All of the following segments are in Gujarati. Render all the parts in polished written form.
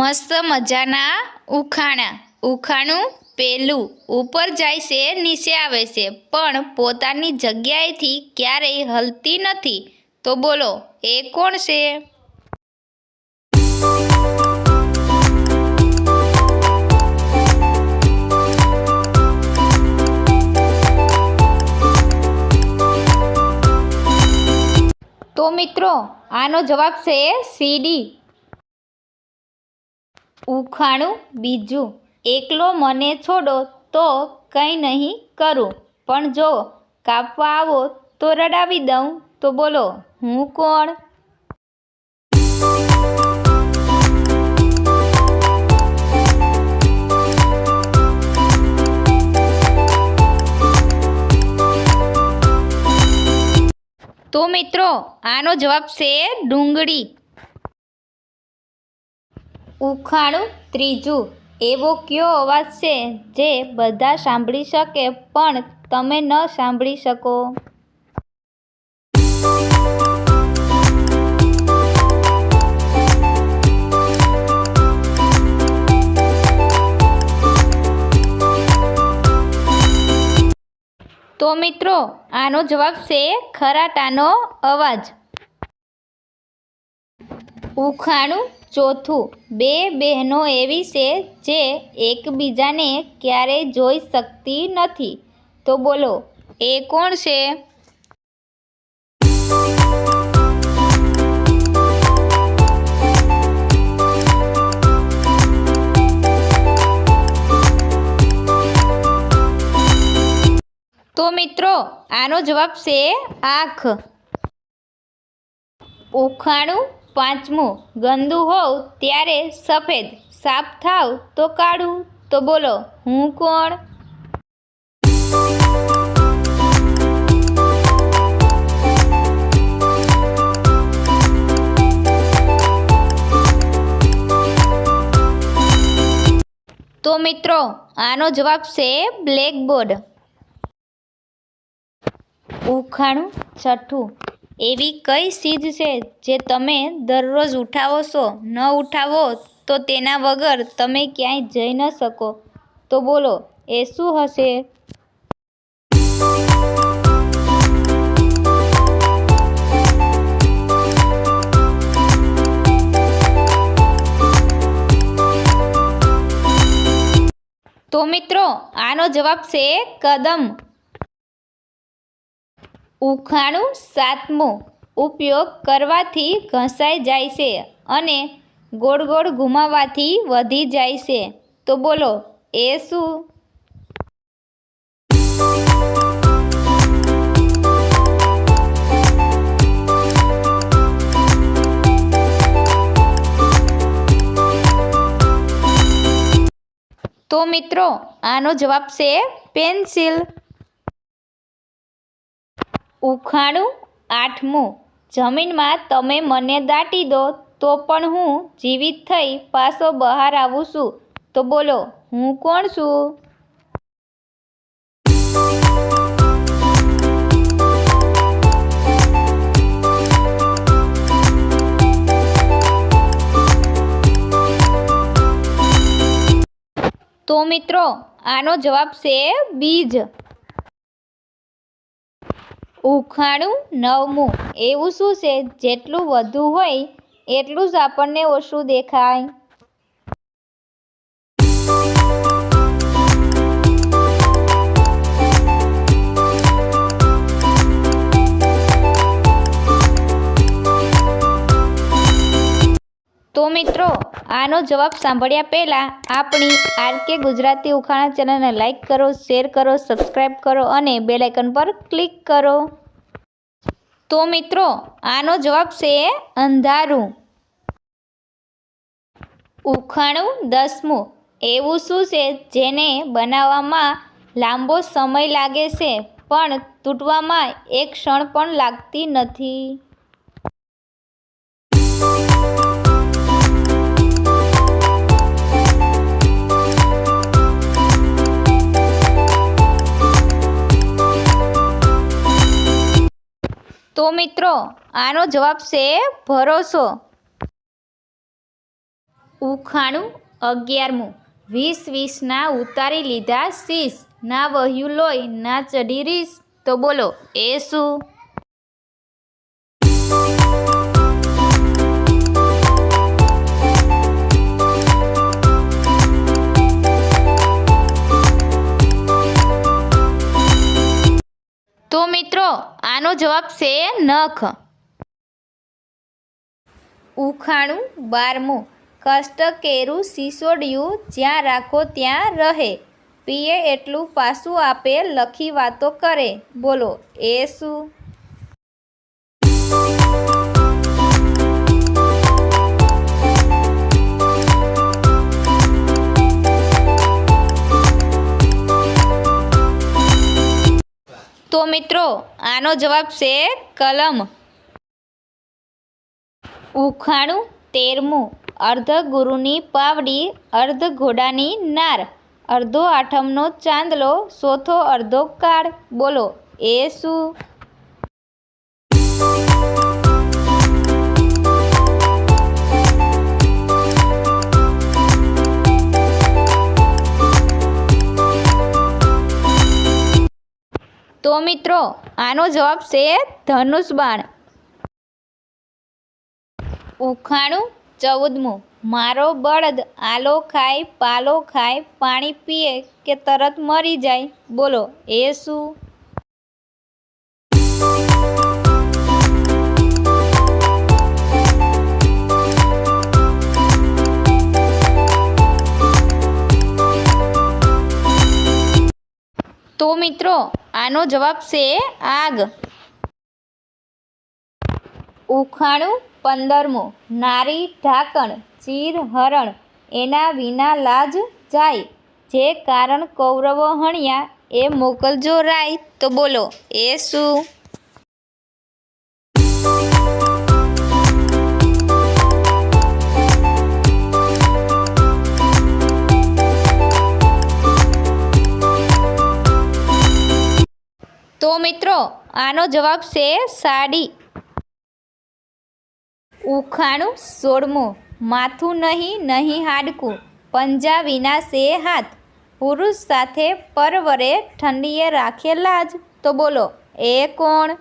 મસ્ત મજાના ઉખાણા. ઉખાણું પહેલું. ઉપર જાય છે નીચે આવે છે પણ પોતાની જગ્યાએથી ક્યારેય હલતી નથી. તો બોલો એ કોણ છે? તો મિત્રો આનો જવાબ છે સીડી. ઉખાણું બીજું. એકલો મને છોડો તો કંઈ નહીં કરું, પણ જો કાપવા આવો તો રડાવી દઉં. તો બોલો હું કોણ? તો મિત્રો આનો જવાબ છે ડુંગળી. ઉખાણું ત્રીજું. એવો કયો અવાજ છે જે બધા સાંભળી શકે પણ તમે ન સાંભળી શકો? તો મિત્રો આનો જવાબ છે ખરાટાનો અવાજ. ઉખાણું ચોથું. બે બહેનો એવી છે જે એકબીજાને ક્યારેય જોઈ શકતી નથી. તો બોલો એ કોણ છે? તો મિત્રો આનો જવાબ છે આંખ. ઉખાણું પાંચમું. ગંદુ હોવ ત્યારે સફેદ, સાફ થાવ તો કાળું. તો બોલો હું કોણ? તો મિત્રો આનો જવાબ છે બ્લેકબોર્ડ. ઉખાણું છઠ્ઠું. એવી કઈ ચીજ છે જે તમે દરરોજ ઉઠાવો છો, ન ઉઠાવો તો તેના વગર તમે ક્યાંય જઈ ન શકો? તો બોલો એ શું હશે? તો મિત્રો આનો જવાબ છે કદમ. ઉખાણું સાતમું. ઉપયોગ કરવાથી ઘસાઈ જાય છે અને ગોળ ગોળ ઘુમાવવાથી વધી જાય છે. તો બોલો એ શું? તો મિત્રો આનો જવાબ છે પેન્સિલ. ઉખાણું આઠમું. જમીનમાં તમે મને દાટી દો તો પણ હું જીવિત થઈ પાછો બહાર આવું છું. તો બોલો હું કોણ છું? તો મિત્રો આનો જવાબ છે બીજ. ઉખાણું નવમું. એવું શું છે જેટલું વધુ હોય એટલું જ આપણને ઓછું દેખાય? તો મિત્રો આનો જવાબ સાંભળ્યા પહેલાં આપણી આરકે ગુજરાતી ઉખાણા ચેનલને લાઈક કરો, શેર કરો, સબસ્ક્રાઈબ કરો અને બેલ આઇકન પર ક્લિક કરો. તો મિત્રો આનો જવાબ છે અંધારું. ઉખાણું દસમું. એવું શું છે જેને બનાવવામાં લાંબો સમય લાગે છે પણ તૂટવામાં એક ક્ષણ પણ લાગતી નથી? તો મિત્રો આનો જવાબ છે ભરોસો. ઉખાણું 11મું. 20 ઉતારી લીધા શીશ, ના વહ્યું લોહી ના ચઢી રીસ. તો બોલો એ શું? તો મિત્રો આનો જવાબ છે નખ. ઉખાણું 12મું. કષ્ટ કેરું સિસોડિયું, જ્યાં રાખો ત્યાં રહે, પીએ એટલું પાછું આપે, લખી વાતો કરે. બોલો એ શું? તો મિત્રો આનો જવાબ છે કલમ. ઉખાણું 13મું. અર્ધ ગુરુની પાવડી, અર્ધ ઘોડાની નાર, અડધો આઠમનો ચાંદલો, ચોથો અડધો કાળ. બોલો એ શું? તો મિત્રો આનો જવાબ છે ધનુષ બાણ. ઉખાણું 14મું. મારો બળદ આલો ખાય, પાલો ખાય, પાણી પીએ કે તરત મરી જાય. બોલો એ શું? તો મિત્રો આનો જવાબ છે આગ. ઉખાણું 15મું. નારી ઢાંકણ, ચીર હરણ, એના વિના લાજ જાય, જે કારણ કૌરવો હણ્યા, એ મોકલજો રાય. તો બોલો એ શું? તો મિત્રો આનો જવાબ છે સાડી. ઉખાણું 16મું. માથું નહીં નહીં હાડકું, પંજા વિના છે હાથ, પુરુષ સાથે પરવરે, ઠંડીએ રાખે લાજ. તો બોલો એ કોણ?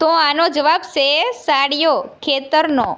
તો આનો જવાબ છે સાડીઓ, ખેતરનો.